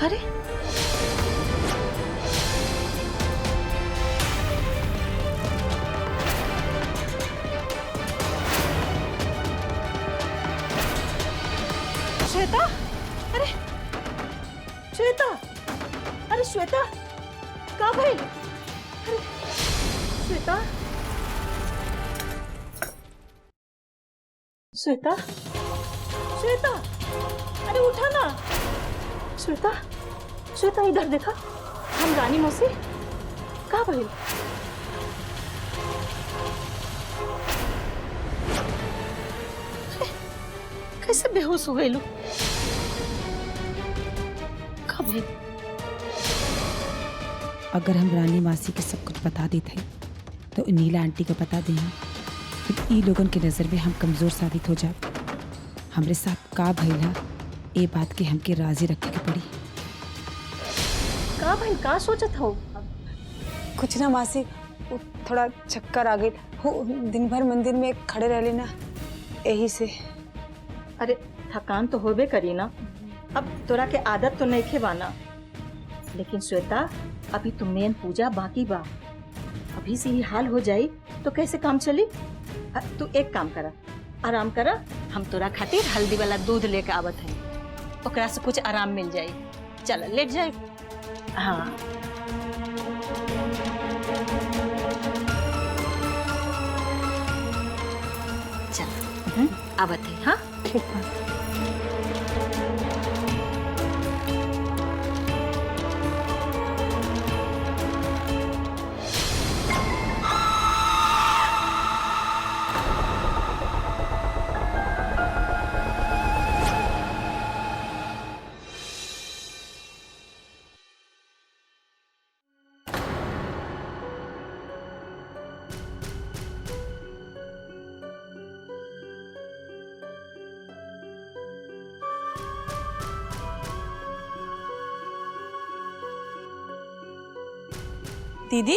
अरे श्वेता, अरे श्वेता, अरे श्वेता कहाँ भाई? अरे श्वेता, श्वेता, श्वेता, अरे उठा ना। श्वेता, श्वेता इधर देखा, हम रानी मौसी कहाँ भाई? कैसे बेहोश हो गए लोग? कहाँ भाई? अगर हम रानी मासी के सब कुछ बता देते तो नीला आंटी को बता दें, फिर ई लोगन की नजर में हम कमजोर साबित हो जाए। हमरे साथ का भइला ए बात के हमके राजी रखे के पड़ी। का भाई का सोचत हो? कुछ ना मासी, वो थोड़ा चक्कर आ गई हो, दिन भर मंदिर में खड़े रह लेना यही से। अरे थकान तो होबे करी ना, अब तोरा के आदत तो नहीं खेबाना। लेकिन श्वेता अभी तो मेन पूजा बाकी बा, अभी से ही हाल हो जाई तो कैसे काम चली? तू एक काम करा, आराम करा, हम तोरा खातिर हल्दी वाला दूध लेके आवत है, ओकरा से कुछ आराम मिल जाई। चल लेट जाए। हाँ चल आवत है। हाँ ठीक है। दीदी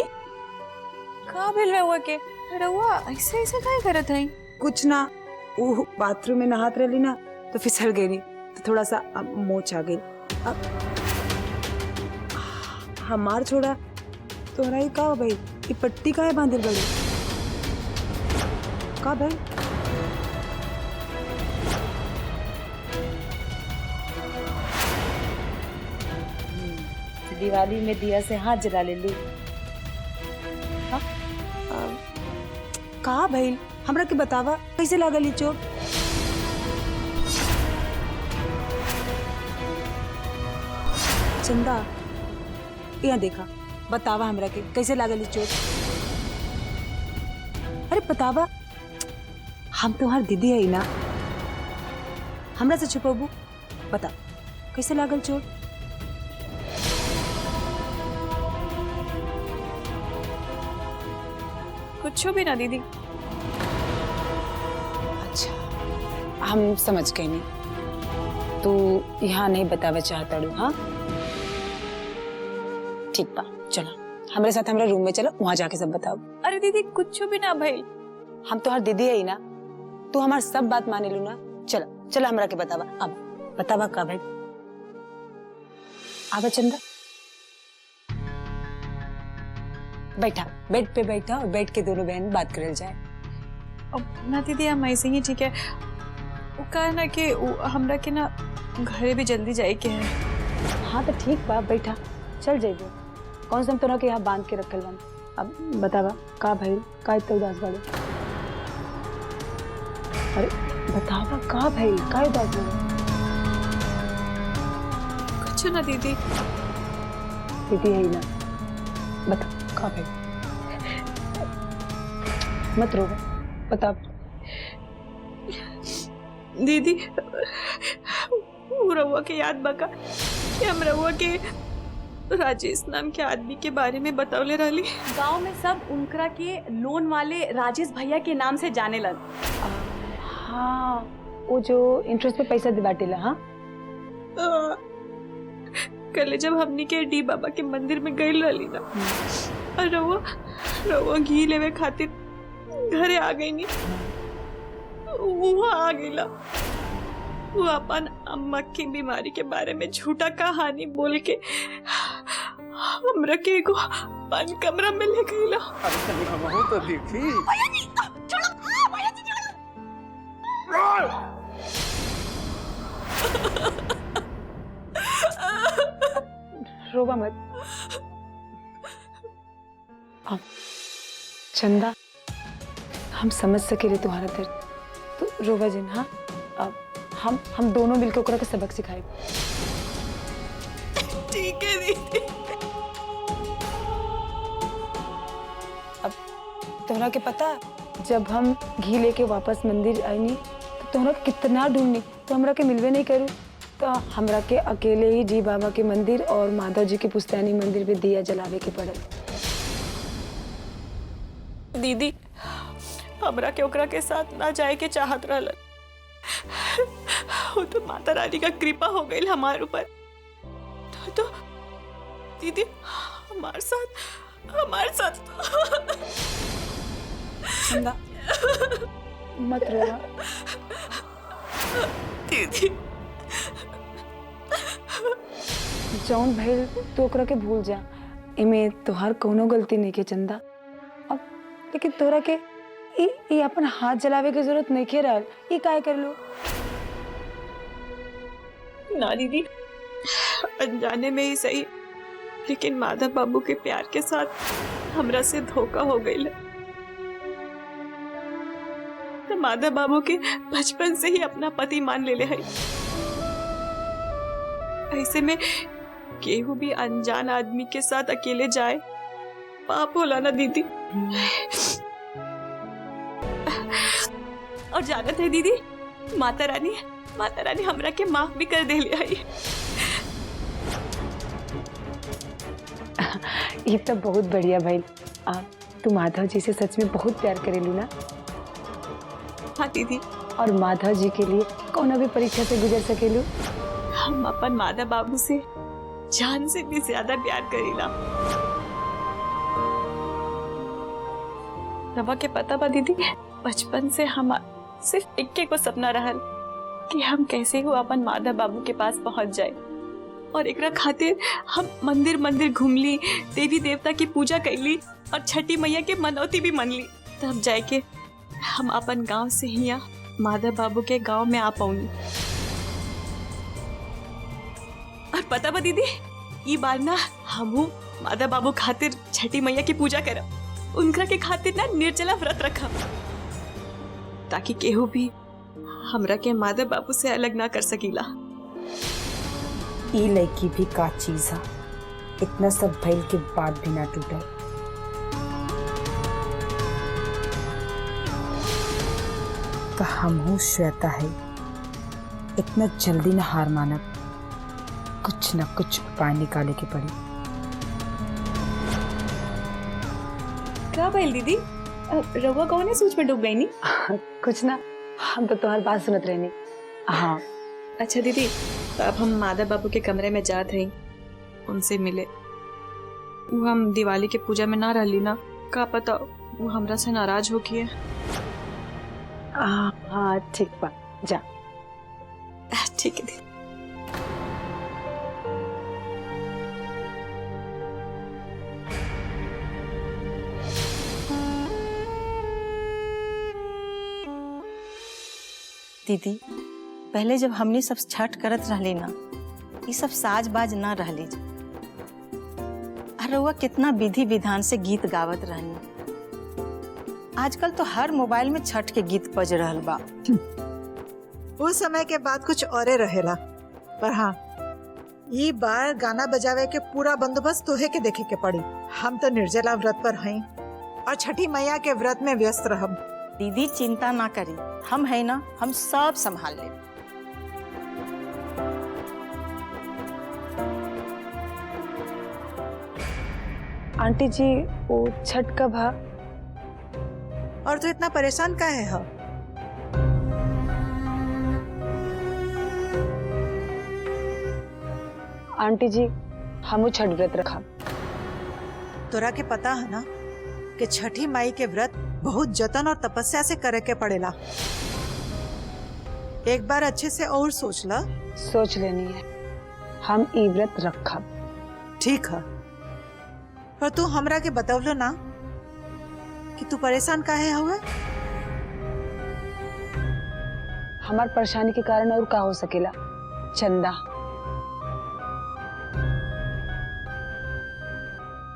कहाँ भेल रहुआ के? रहुआ ऐसे ऐसे काय करत है? कुछ ना, वो बाथरूम में नहात रही ना तो फिसल गई, तो थोड़ा सा मोच आ गई। हमार छोड़ा तोहरा ही का भाई, ये पट्टी का है बांधल बड़ी का भाई? दिवाली में दिया से हाथ जला ले लू। का भाई हमरा के बतावा कैसे लागल ई चोट? चंदा यहाँ देखा, बतावा हमरा के कैसे लागल ई चोट? अरे बतावा, हम तुम्हार दीदी है ना, हमरा से छुपाबू? बता कैसे लागल चोट? कुछ भी ना दीदी। अच्छा हम समझ गए नहीं, तू यहाँ नहीं बतावा चाहता रू? हाँ ठीक बा, चलो हमारे साथ हमारे रूम में चलो, वहां जाके सब बताओ। अरे दीदी कुछ भी ना भाई, हम तो हर दीदी है ही ना, तू हमारी सब बात माने लू ना। चलो चलो हमरा के बतावा, अब बतावा का भाई? आवा चंदा, बैठा बेड पे बैठा और बैठ के दोनों बहन बात करल जाए। ना दीदी हम ऐसे ही ठीक है। वो कहा ना कि हमरा के ना घरे भी जल्दी जाए के है। हाँ तो ठीक बा, बैठा चल जाइए। कौन सा तोरा के यहाँ बांध के रखल बन? अब बतावा का भाई, का इतना उदास बाड़े? अरे बतावा का भाई, का उदास बाड़े? कुछ ना दीदी। दीदी है ही ना, बता का भाई? मत रो, बता। दीदी वो रहुआ के याद बका कि हम रहुआ के राजेश नाम के आदमी के बारे में बतौले रहली। गांव में सब उनकरा के लोन वाले राजेश भैया के नाम से जाने लन। हाँ वो जो इंटरेस्ट पे पैसा दिवाटेला। हाँ कल जब हमनी के डी बाबा के मंदिर में गई रहली ना, और रहुआ रउआ घी लेवे खातिर घरे आ गई नी, वहाँ आ गईला। वो अपन अम्मा की बीमारी के बारे में झूठा कहानी बोल के हमरा के एगो बंद कमरा में ले गईला। अरे तनी हमहू तो देखी। रोवा मत। अब चंदा, हम समझ सके तुम्हारा दर्द, तो रोवा जिन। हाँ, अब हम दोनों मिलकर ओकरा के सबक सिखाए। ठीक है दीदी। अब तोहरा के पता, जब हम घी लेके वापस मंदिर आईनी तो तोहरा कितना ढूंढनी, तो हमरा के मिलवे नहीं करू। तो हमरा के अकेले ही जी बाबा के मंदिर और माधव जी के पुश्तैनी मंदिर पे दिया जलावे के पड़ल। दीदी, हमरा के ओकरा के साथ ना जाए के चाहत रहल। वो तो माता रानी का कृपा हो गई हमारे ऊपर। तो दीदी हमारे साथ चंदा, मत रोवा दीदी। जौन भइल तो ओकरा के भूल जा। इमे तोहार कोनो गलती नहीं के चंदा। अब लेकिन तोरा के ई अपन हाथ जलावे की जरूरत नहीं के रहल। ई काहे कर लो? ना दीदी, अनजाने में ही सही, लेकिन माधव बाबू के प्यार के साथ हमरा से धोखा हो गई। तो माधव बाबू के बचपन से ही अपना पति मान ले है। ऐसे में केहू भी अनजान आदमी के साथ अकेले जाए, पाप होला ना दीदी। और जानत है दीदी, माता रानी हमरा के माफ भी कर दे लिया। ये तो बहुत बढ़िया भाई। तू माधव जी से सच में बहुत प्यार करेलू ना? हाँ दीदी। और माधव जी के लिए कौन भी परीक्षा से गुजर सकेलू? हम अपन माधव बाबू से जान से भी ज्यादा प्यार करीला। रवा के पता बा दीदी, बचपन से हम सिर्फ इक्के को सपना रहल कि हम कैसे हो अपन माधव बाबू के पास पहुंच जाए। और एकरा खातिर हम मंदिर घूमली, देवी देवता की पूजा कैली और छठी मैया के मनौती भी मन ली। तब जाके हम अपन गांव से ही माधव बाबू के गांव में आ पाऊंगी। और पता बा दीदी, ये बार ना हमू माधव बाबू खातिर छठी मैया की पूजा करब। उनका के खातिर ना निर्जला व्रत रखब, ताकि केहू भी हमरा के माधव बाबू से अलग ना कर सकीला। ई लड़की भी का चीज है, इतना सब भइल के बाद भी ना टूटे। तो हमहू श्वेता है, इतना जल्दी ना हार मानब, कुछ न कुछ उपाय निकाले के पड़ी। क्या भइल दीदी, रवा कौन सोच में डूब गई नी? कुछ ना, हम तो तुम्हारी बात सुनत रहनी। हाँ अच्छा दीदी, तो अब हम माधव बाबू के कमरे में जात हई, उनसे मिले। वो हम दिवाली के पूजा में ना रहली ना, का पता वो हमरा से नाराज हो किए। हाँ ठीक बा, जा। ठीक है दीदी। दीदी, पहले जब हमने सब छठ करत रहली ना, ये सब साज बाज ना रहली। अरे वो कितना विधि विधान से गीत गावत रहनी। आजकल तो हर मोबाइल में छठ के गीत बज रहल बा। उस समय के बाद कुछ औरे रहेला, पर हाँ, ये बार गाना बजावे के पूरा बंदोबस्त तोहे के देखे के पड़ी। हम तो निर्जला व्रत पर हई और छठी मैया के व्रत में व्यस्त रहब। दीदी चिंता ना करी, हम है ना, हम सब संभाल ले। आंटी जी, वो छठ कब है? और तू इतना परेशान काहे है? आंटी जी, हम छठ व्रत रखा। तोरा के पता है ना कि छठी माई के व्रत बहुत जतन और तपस्या से करे के पड़ेला। एक बार अच्छे से और सोच ला। सोच लेनी है, हम ई व्रत रखब। ठीक है, पर तू हमरा के बतवलो ना कि तू परेशान काहे हुए? हमार परेशानी के कारण और का हो सकेला? चंदा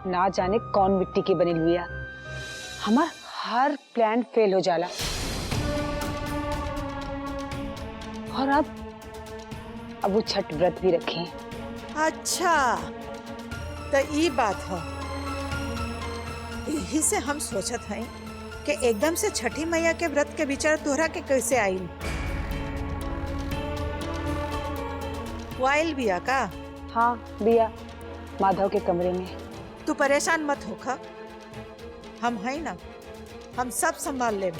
ना जाने कौन मिट्टी की बनी हुई है, हमार हर प्लान फेल हो जाला। और अब वो छठ व्रत भी रखे। अच्छा, तो ये बात है। यही से हम सोचत हैं कि एकदम से छठी मैया के व्रत के विचार तोहरा के कैसे आइल? वाइल बिया का? हाँ बिया, माधव के कमरे में। तू परेशान मत होखा, हम हैं ना, हम सब संभाल ले।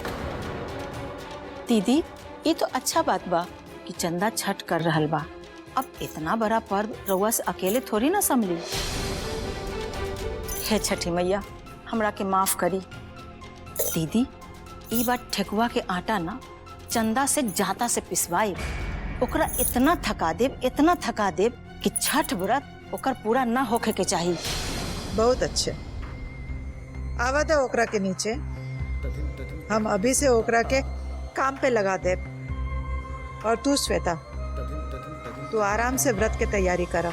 दीदी ये तो अच्छा बात बा कि चंदा छठ कर रहल बा। अब इतना बड़ा पर्व रउआ से अकेले थोड़ी ना संभली। हे छठी मैया हमरा के माफ करी। दीदी ई बार ठेकुआ के आटा ना चंदा से जाता से पिसवाई, ओकरा इतना थका देब कि छठ व्रत ओकर पूरा ना होखे के चाहिए। बहुत अच्छे, आवा दे ओकरा के नीचे। हम अभी से ओकरा के काम पे लगा दे। और तू श्वेता, तू आराम से व्रत की तैयारी करा।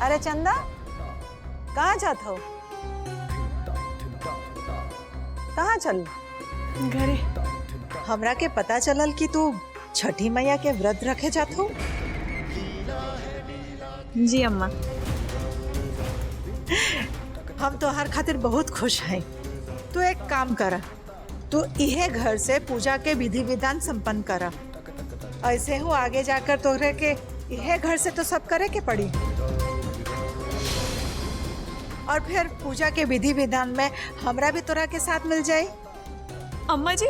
अरे चंदा, कहाँ जात हो? कहाँ चल? घरे। हमरा के पता चलल कि तू छठी मैया के व्रत रखे जात हो। जी अम्मा। हम तो हर खातिर बहुत खुश हैं। तू एक काम करा, तू इहे घर से पूजा के विधि विधान संपन्न करा। ऐसे हो आगे जाकर तोहरे के इहे घर से तो सब करे के पड़ी। और फिर पूजा के विधि विधान में हमरा भी तोरा के साथ मिल जाए। अम्मा जी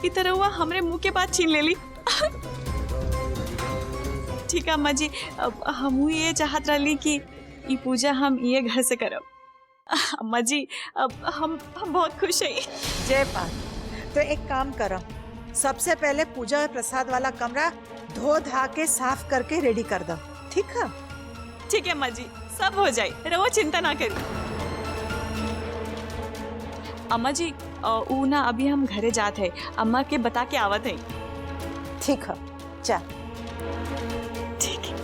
ई तरह हुआ हमरे मुंह के बात छीन लेली। ठीक है अम्मा जी, अब हम ये चाहत रही कि ई पूजा हम ये घर से करब। अम्मा जी अब हम बहुत खुश हैं। जय पाल, तो एक काम करो, सबसे पहले पूजा प्रसाद वाला कमरा धो धा के साफ करके रेडी कर दो। ठीक है? ठीक है अम्मा जी, सब हो जाए, रहो चिंता ना करी। अम्मा जी ऊ ना अभी हम घरे जात है, अम्मा के बता के आवत है। ठीक है, चल। ठीक है।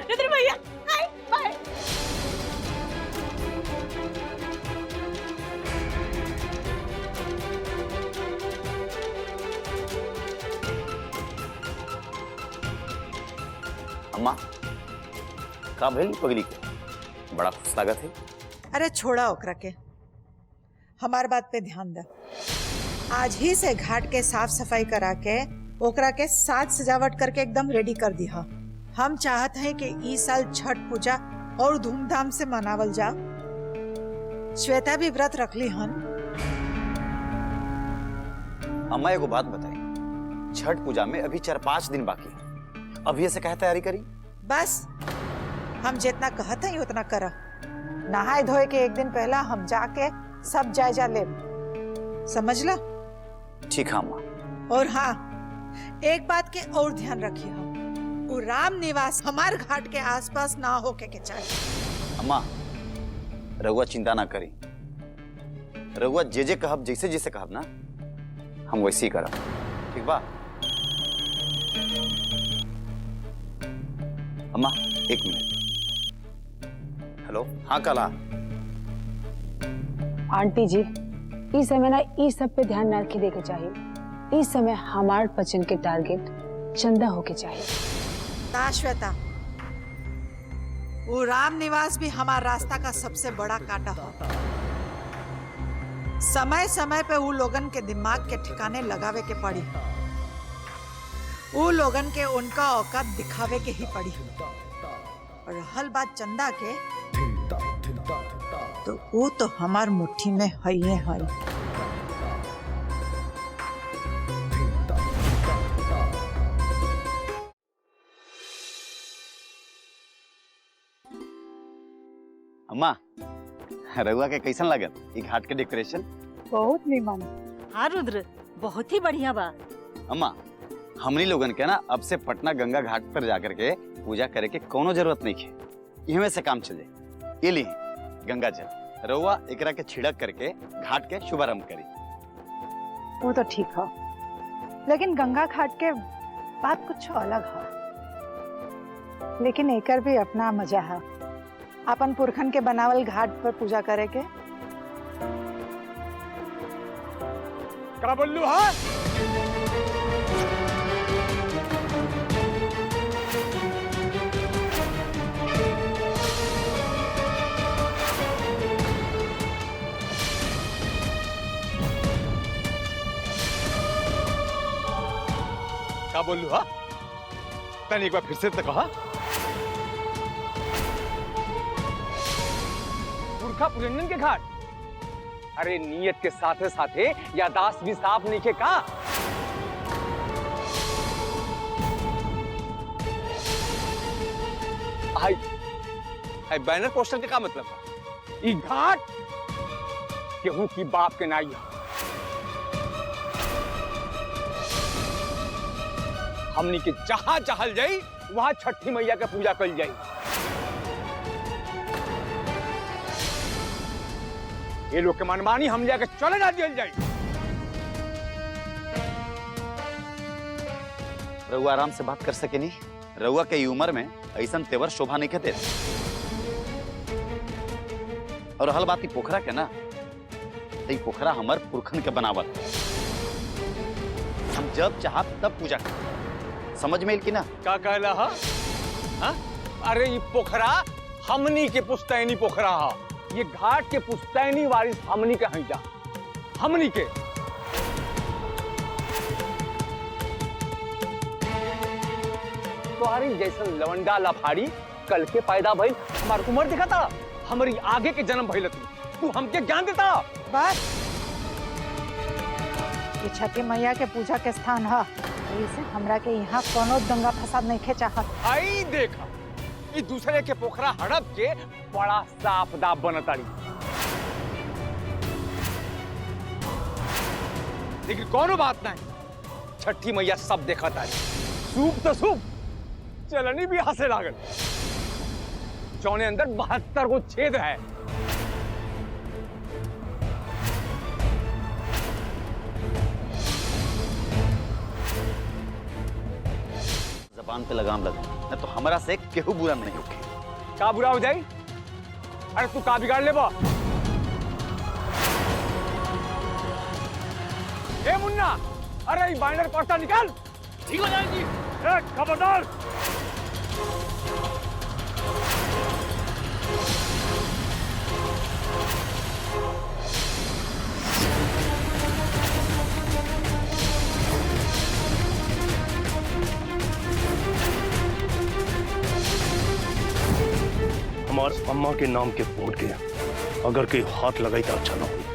रुद्र भैया हाय बाय। अम्मा का भइल पगली के? बड़ा खुश लागत है। अरे छोड़ा ओकरा के, हमार बात पे ध्यान दे। आज ही से घाट के साफ सफाई करा के ओकरा के साज सजावट करके एकदम रेडी कर दिया। हम चाहते हैं कि इस साल छठ पूजा और धूमधाम से मनावल जा। श्वेता भी व्रत रख ली हन। अम्मा एगो बात बताई, छठ पूजा में अभी 4-5 दिन बाकी है, अभी ऐसे कहे तैयारी करी? बस हम जितना कहते हैं उतना करा। नहाए धोए के एक दिन पहला हम जाके सब जायजा ले, समझ ला? ठीक है अम्मा। और हाँ, एक बात के और ध्यान रखिए, वो राम निवास हमारे घाट के आसपास ना होके के चाहिए। अम्मा रघुआ चिंता ना करी, रघुआ जे कहब, जैसे जैसे कहब ना हम वैसे ही करब। ठीक बा अम्मा? 1 मिनट। हेलो, हाँ कला। आंटी जी इस समय ना इस सब पे ध्यान ना रखे देके चाहिए। इस समय हमारे बच्चन के टारगेट चंदा होके चाहिए। ना श्वेता, वो राम निवास भी हमारा रास्ता का सबसे बड़ा कांटा हो। समय समय पे वो लोगन के दिमाग के ठिकाने लगावे के पड़ी। वो लोगन के उनका औकात दिखावे के ही पड़ी। और हल बात चंदा के, तो वो तो हमार मुट्ठी में है ही है। अम्मा रउआ के कैसन लागत ई घाट के डेकोरेशन? बहुत निमन। हाँ रुद्र, बहुत ही बढ़िया बा। अम्मा हमनी लोगन के ना अब से पटना गंगा घाट पर जाकर के पूजा करे के कोनो जरूरत नहीं है, इहमे से काम चले। ये ली गंगा जल, रउआ एकरा के छिड़क करके घाट के शुभारंभ करी। वो तो ठीक है, लेकिन गंगा घाट के बात कुछ अलग है। लेकिन एकर भी अपना मजा है, अपन पुरखन के बनावल घाट पर पूजा करे के। का बोलू है? का बोलू हा? तनी एक बार फिर से तो कहा। पुरखा पुरंदन के घाट? अरे नियत के साथे साथे यादाश्त भी साफ नहीं के का? हाय बैनर पोस्टर के का मतलब है? ई घाट केहू की बाप के नाई है। हमनी के जहां जहल जाई वहां छठी मैया के पूजा कल जाई। ये लोग के मनमानी हम जाके चले ना दियल जाई। रउआ आराम से बात कर सके नहीं, रउआ के ई उम्र में ऐसा तेवर शोभा नहीं कहते। और हल बात पोखरा के ना, तो पोखरा हमार पुरखन के बनावल, हम जब चाह तब पूजा कर। समझ में कि ना? का कहला हा? हा? अरे ये पोखरा हमनी के पुश्तैनी पोखरा हा। ये घाट के पुश्तैनी वारिस हमनी के हैं जा, हमनी के। तुम्हारी जैसन लवंडा लफाड़ी कल के पैदा भइल, हमार उम्र दिखा था, हमारी आगे के जन्म भइल तू हमके ज्ञान देता। बस ये छठी मैया के पूजा के स्थान है, इसे हमरा के यहाँ कोनो दंगा फसाद नहीं चाहत। आई देखा ये दूसरे के पोखरा हड़प के बड़ा साफ दाप बनतारी। लेकिन कोनो बात नहीं, छठी मैया सब देखा तारी। सूप तो सूप, चलनी भी हंसे लागल। जौने अंदर 72 गो छेद है। जबान पे लगाम लगा, न तो हमारा से केहू बुरा नहीं होके। का बुरा हो जाई? अरे तू का बिगाड़ ले बा? ए मुन्ना, अरे ये बाइंडर पर्चा निकाल। ठीक हो जाएगी। खबरदार। हमारे अम्मा के नाम के बोर्ड के अगर कोई हाथ लगाई तो अच्छा ना हो।